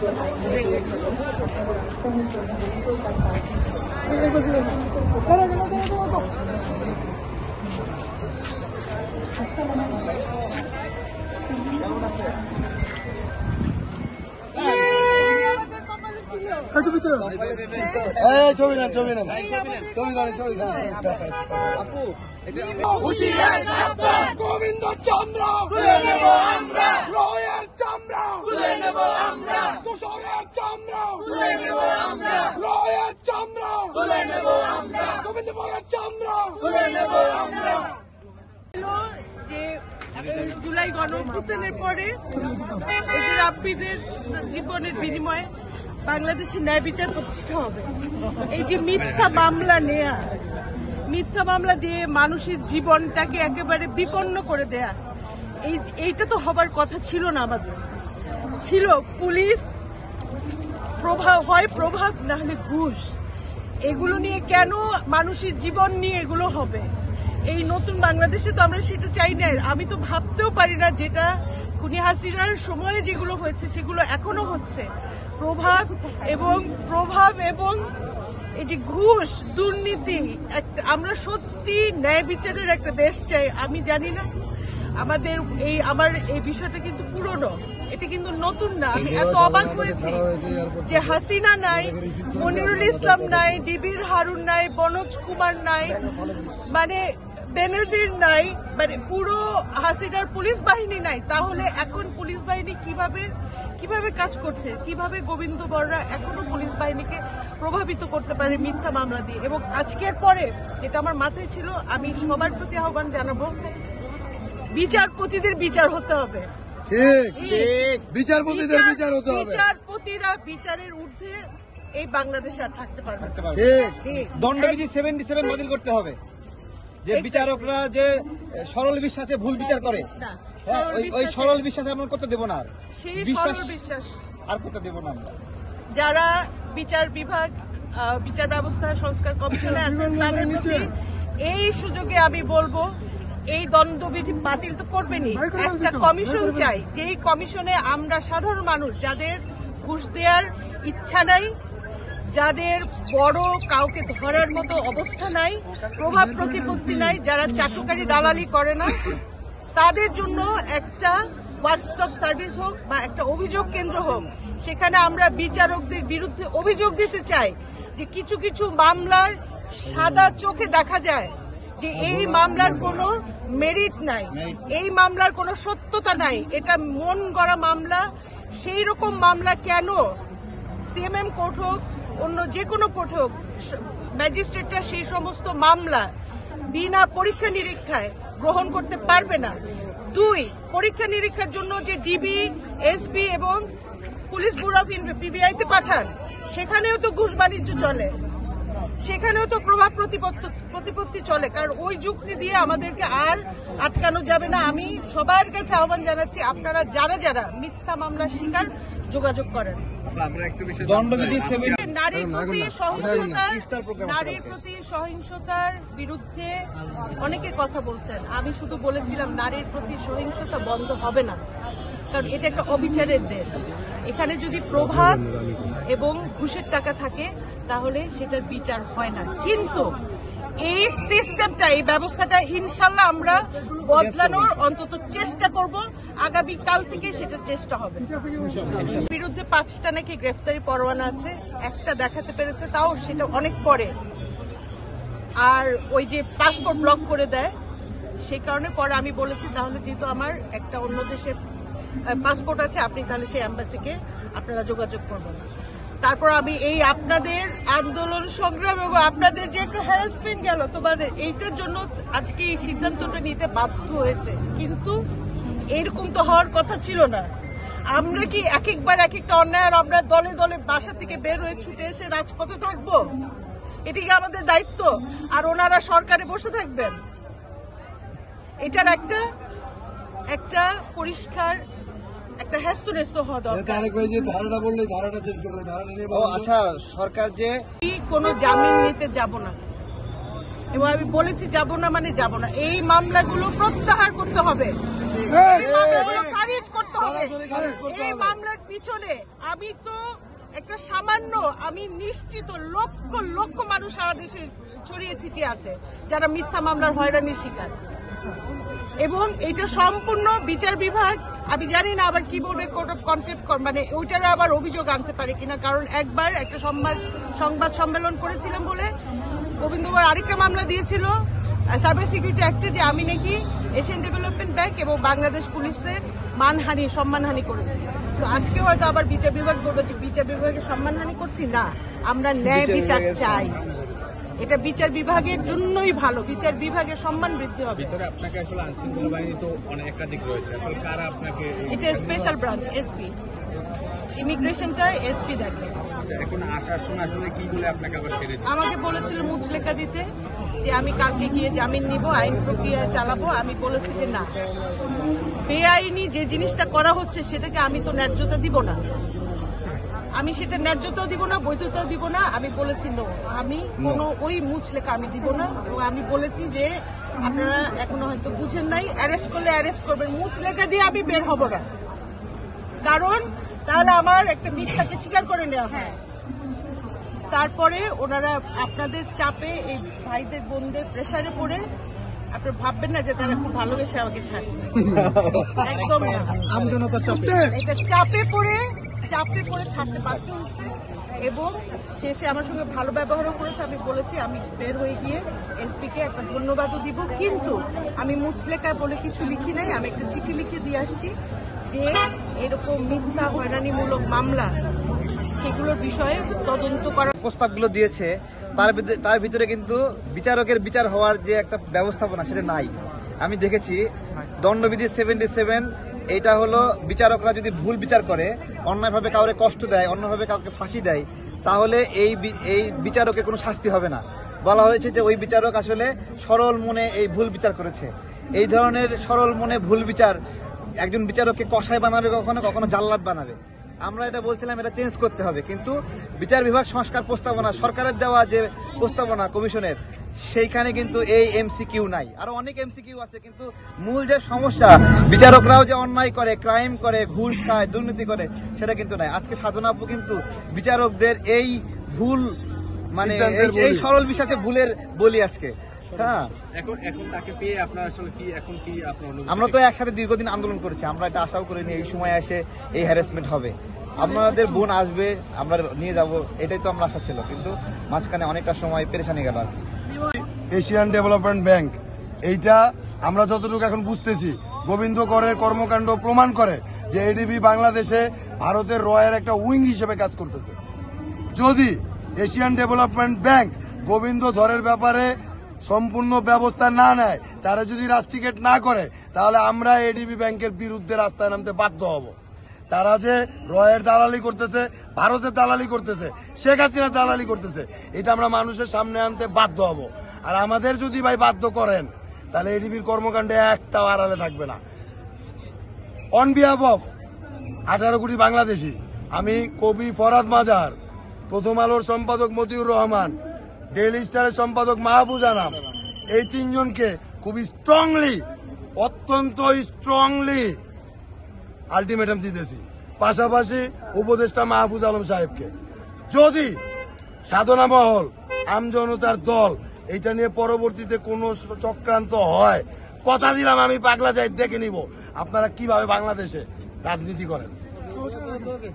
ছবি নেন গোবিন্দ চন্দ্র তুলে নেব আমরা, রয়ের চামড়া তুলে নেব আমরা, তুষারের চামড়া তুলে নেব আমরা, রয়ের চামড়া তুলে নেব আমরা, গোবিন্দপুরের চামড়া তুলে নেব আমরা। জুলাই গণঅভ্যুত্থানের পরে রাব্বীদের জীবনের বিনিময়ে বাংলাদেশে ন্যায় বিচার প্রতিষ্ঠা হবে। এই যে মিথ্যা মামলা দিয়ে মানুষের জীবনটাকে একেবারে বিপন্ন করে দেয়া, এইটা তো হবার কথা ছিল না। আমাদের ছিল পুলিশ প্রভাব না হলে ঘুষ। এগুলো নিয়ে কেন মানুষের জীবন নিয়ে এগুলো হবে? এই নতুন বাংলাদেশে তো আমরা সেটা চাই না। আমি তো ভাবতেও পারি না যেটা খুনি হাসিনার সময়ে যেগুলো হয়েছে সেগুলো এখনো হচ্ছে। প্রভাব এবং এই যে ঘুষ, দুর্নীতি, আমরা সত্যি ন্যায় বিচারের একটা দেশ চাই। আমি জানি না আমার এই বিষয়টা কিন্তু পুরনো, এটা কিন্তু নতুন না। আমি এত অবাক হয়েছি যে হাসিনা নাই, মনিরুল ইসলাম নাই, ডিবির হারুন নাই, বনজ কুমার নাই, মানে বেনজির নাই, মানে পুরো হাসিনার পুলিশ বাহিনী নাই। তাহলে এখন পুলিশ বাহিনী কিভাবে কাজ করছে? কিভাবে গোবিন্দ বড়রা এখনো পুলিশ বাহিনীকে প্রভাবিত করতে পারে মিথ্যা মামলা দিয়ে? এবং আজকের পরে এটা আমার মাথায় ছিল, আমি সবার প্রতি আহ্বান জানাবো, বিচারপতিদের বিচার হতে হবে। বিচারপতিদের বিচার হতে হবে। বিচারপতিরা বিচারের ঊর্ধ্বে এই বাংলাদেশে আর থাকতে পারবে। দণ্ডবিধি 77 বাতিল করতে হবে। যে বিচারকরা যে সরল বিশ্বাসে ভুল বিচার করে, ওই সরল বিশ্বাস আমরা করতে দেব না। বিশ্বাস আর করতে দেব না আমরা। যারা বিচার বিভাগ, বিচার ব্যবস্থা সংস্কার কমিশনে আছেন, তাদের প্রতি এই সুযোগে আমি বলবো, এই দণ্ডবিধি বাতিল তো করবেনই, একটা কমিশন চাই, যেই কমিশনে আমরা সাধারণ মানুষ, যাদের ঘুষ দেওয়ার ইচ্ছা নাই, যাদের বড় কাউকে ধরার মতো অবস্থা নাই, প্রভাব প্রতিপত্তি নাই, যারা চাটুকারি দালালি করে না, তাদের জন্য একটা ওয়ান স্টপ সার্ভিস হোক বা একটা অভিযোগ কেন্দ্র হোক। সেখানে আমরা বিচারকদের বিরুদ্ধে অভিযোগ দিতে চাই যে কিছু মামলার সাদা চোখে দেখা যায় যে এই মামলার কোনো মেরিট নাই, এই মামলার কোনো সত্যতা নাই, এটা মন গড়া মামলা। সেই রকম মামলা কেন সিএমএম কোর্ট হোক, অন্য যে কোনো কোর্ট হোক, ম্যাজিস্ট্রেটরা সেই সমস্ত মামলা বিনা পরীক্ষা নিরীক্ষায় গ্রহণ করতে পারবে না। 2, পরীক্ষা নিরীক্ষার জন্য যে ডিবি, এসপি এবং পুলিশ ব্যুরো অফ পিবিআইতে পাঠান, সেখানেও তো ঘুষ বাণিজ্য চলে, সেখানেও তো প্রভাব প্রতিপত্তি চলে। কারণ ওই যুক্তি দিয়ে আমাদেরকে আর আটকানো যাবে না। আমি সবার কাছে আহ্বান জানাচ্ছি, আপনারা যারা মিথ্যা মামলার শিকার যোগাযোগ করেন। নারীর প্রতি সহিংসতার বিরুদ্ধে অনেকে কথা বলছেন। আমি শুধু বলেছিলাম নারীর প্রতি সহিংসতা বন্ধ হবে না, কারণ এটা একটা অবিচারের দেশ। এখানে যদি প্রভাব এবং ঘুষের টাকা থাকে তাহলে সেটার বিচার হয় না। কিন্তু এই সিস্টেমটা, এই ব্যবস্থাটা ইনশাল্লাহ আমরা বদলানোর অন্তত চেষ্টা করব। আগামী কাল থেকে সেটা চেষ্টা হবে। বিরুদ্ধে 5টা নাকি গ্রেফতারি পরোয়ানা আছে, একটা দেখাতে পেরেছে, তাও সেটা অনেক পরে। আর ওই যে পাসপোর্ট ব্লক করে দেয়, সেই কারণে পরে আমি বলেছি তাহলে যেহেতু আমার একটা অন্য দেশের পাসপোর্ট আছে, আপনি তাহলে সেই অ্যাম্বাসিকে আপনারা যোগাযোগ করবেন। তারপর আমি এই আপনাদের আন্দোলন সংগ্রাম এবং আপনাদের যে একটা হ্যারাসমেন্ট গেল তোমাদের, এইটার জন্য আজকে এই সিদ্ধান্তটা নিতে বাধ্য হয়েছে। কিন্তু এরকম তো হওয়ার কথা ছিল না। আমরা কি একবার এক একটা অন্যায় আর আমরা দলে দলে বাসা থেকে বের হয়ে ছুটে এসে রাজপথে থাকবো? এটি কি আমাদের দায়িত্ব? আর ওনারা সরকারে বসে থাকবেন? এটার একটা পরিষ্কার একটা হ্যাস্ত হওয়া দরকার। আচ্ছা, সরকার যে কোনো জামিন নিতে যাব না, এবং আমি বলেছি যাব না মানে যাব না। এই মামলাগুলো প্রত্যাহার করতে হবে, খারিজ করতে হবে। এই মামলার পিছনে আমি তো একটা সামান্য, আমি নিশ্চিত লক্ষ লক্ষ মানুষ সারা দেশে ছড়িয়ে ছিটিয়ে আছে যারা মিথ্যা মামলার হয়রানির শিকার, এবং এটা সম্পূর্ণ বিচার বিভাগ, আমি জানি না আবার কি বলবে, কোর্ট অফ কন্টেম্প্ট, মানে ওইটারও আবার অভিযোগ আনতে পারে কিনা, কারণ একবার একটা সংবাদ সম্মেলন করেছিলাম বলে গোবিন্দবার আরেকটা মামলা দিয়েছিল সাইবার সিকিউরিটি অ্যাক্টে, যে আমি নাকি এশিয়ান ডেভেলপমেন্ট ব্যাংক এবং বাংলাদেশ পুলিশের মানহানি সম্মানহানি করেছি। তো আজকে হয়তো আবার বিচার বিভাগ বলবে যে বিচার বিভাগে সম্মানহানি করছি না, আমরা ন্যায় বিচার চাই। এটা বিচার বিভাগের জন্যই ভালো, বিচার বিভাগের সম্মান বৃদ্ধি হবে। ভিতরে আপনাকে আসলে আইনশৃঙ্খলা বাহিনী তো অনেক একাধিক রয়েছে, আসলে কারা আপনাকে? এটা স্পেশাল ব্রাঞ্চ এসপি, ইমিগ্রেশনটা এসপি দেখে। আচ্ছা, এখন আসার সময় আসলে কি বলে আপনাকে আবার ছেড়ে দিল? আমাকে বলেছিল মুচলেখা দিতে যে আমি কালকে গিয়ে জামিন নিব, আইন প্রক্রিয়া চালাবো। আমি বলেছি যে না, বেআইনি যে জিনিসটা করা হচ্ছে সেটাকে আমি তো ন্যায্যতা দিব না, আমি সেটা ন্যায্যতাও দিব না, বৈধতাও দিব না। আমি বলেছি নো, আমি কোনো ওই মুচলেখা আমি দিব না। এবং আমি বলেছি যে আপনারা এখনো হয়তো বুঝেন নাই, অ্যারেস্ট করলে অ্যারেস্ট করবেন, মুচলেখা দিয়ে আমি বের হব না, কারণ তাহলে আমার একটা মিথ্যাকে স্বীকার করে নেওয়া হয়। তারপরে ওনারা আপনাদের চাপে, এই ভাইদের বোনদের প্রেসারে পড়ে, আপনারা ভাববেন না যে তারা খুব ভালোবেসে আমাকে ছাড়ছে, একদম না। এটা চাপে পড়ে ছাড়তে বাধ্য হচ্ছে, এবং শেষে আমার সঙ্গে ভালো ব্যবহারও করেছে। আমি বলেছি আমি বের হয়ে গিয়ে এসপিকে একটা ধন্যবাদও দিব, কিন্তু আমি মুচলেখায় বলে কিছু লিখি নাই, আমি একটা চিঠি লিখে দিয়ে আসছি যে এরকম মিথ্যা হয়রানিমূলক মামলা সেগুলোর বিষয়ে তদন্ত করার প্রস্তাবগুলো দিয়েছে, তার ভিতরে কিন্তু বিচারকের বিচার হওয়ার যে একটা ব্যবস্থাপনা সেটা নাই। আমি দেখেছি দণ্ডবিধি 77, এইটা হলো বিচারকরা যদি ভুল বিচার করে, অন্যায়ভাবে কাউকে কষ্ট দেয়, অন্যভাবে কাউকে ফাঁসি দেয়, তাহলে এই বিচারকের কোনো শাস্তি হবে না। বলা হয়েছে যে ওই বিচারক আসলে সরল মনে এই ভুল বিচার করেছে। এই ধরনের সরল মনে ভুল বিচার একজন বিচারককে কসাই বানাবে, কখনো কখনো জাল্লাদ বানাবে। আমরা এটা বলছিলাম এটা চেঞ্জ করতে হবে, কিন্তু বিচার বিভাগ সংস্কার প্রস্তাবনা, সরকারের দেওয়া যে প্রস্তাবনা কমিশনের, সেইখানে কিন্তু এই এমসিকিউ নাই। আরো অনেক এমসিকিউ আছে, কিন্তু মূল যে সমস্যা, বিচারকরাও যে অন্যায় করে, ক্রাইম করে, ঘুষ খায়, দুর্নীতি করে, সেটা কিন্তু নাই। আজকে সাধনা আপু কিন্তু বিচারকদের এই ভুল, মানে এই সরল বিশ্বাসে ভুলের বলি আজকে। হ্যাঁ, এখন তাকে পেয়ে আপনার আসলে কি, এখন কি আপনার অনুভূতি? আমরা তো একসাথে দীর্ঘদিন আন্দোলন করেছি, আমরা এটা আশাও করিনি এই সময় এসে এই হ্যারাসমেন্ট হবে। আপনাদের বোন আসবে, আমরা নিয়ে যাব, এটাই তো আমরা আশা ছিল, কিন্তু মাঝখানে অনেকটা সময় পেরেশানি গেল। এশিয়ান ডেভেলপমেন্ট ব্যাংক, এইটা আমরা যতটুকু এখন বুঝতেছি, গোবিন্দ করের কর্মকাণ্ড প্রমাণ করে যে এডিবি বাংলাদেশে ভারতের রয়ের একটা উইং হিসেবে কাজ করতেছে। যদি এশিয়ান ডেভেলপমেন্ট ব্যাংক গোবিন্দ ধরের ব্যাপারে সম্পূর্ণ ব্যবস্থা না নেয়, তারা যদি রাস্ট্রিকেট না করে, তাহলে আমরা এডিবি ব্যাংকের বিরুদ্ধে রাস্তায় নামতে বাধ্য হব। তারা যে রয়ের দালালি করতেছে, ভারতের দালালি করতেছে, শেখ হাসিনা দালালি করতেছে, এটা আমরা মানুষের সামনে আনতে বাধ্য হব। আর আমাদের যদি ভাই বাধ্য করেন, তাহলে এডিবির কর্মকাণ্ডে একটাও আড়ালে থাকবে না। অন বিহাফ অফ 18 কোটি বাংলাদেশি, আমি কবি ফরহাদ মাজার, প্রথম আলোর সম্পাদক মতিউর রহমান, ডেইলি স্টারের সম্পাদক মাহফুজ আনাম, এই তিনজনকে খুবই স্ট্রংলি, অত্যন্ত স্ট্রংলি আলটিমেটাম দিতেছি। পাশাপাশি উপদেষ্টা মাহফুজ আলম সাহেবকে, যদি সাধনা মহল, আমজনতার দল এইটা নিয়ে পরবর্তীতে কোনো চক্রান্ত হয়, কথা দিলাম আমি পাগলা যাই দেখে নিব আপনারা কিভাবে বাংলাদেশে রাজনীতি করেন।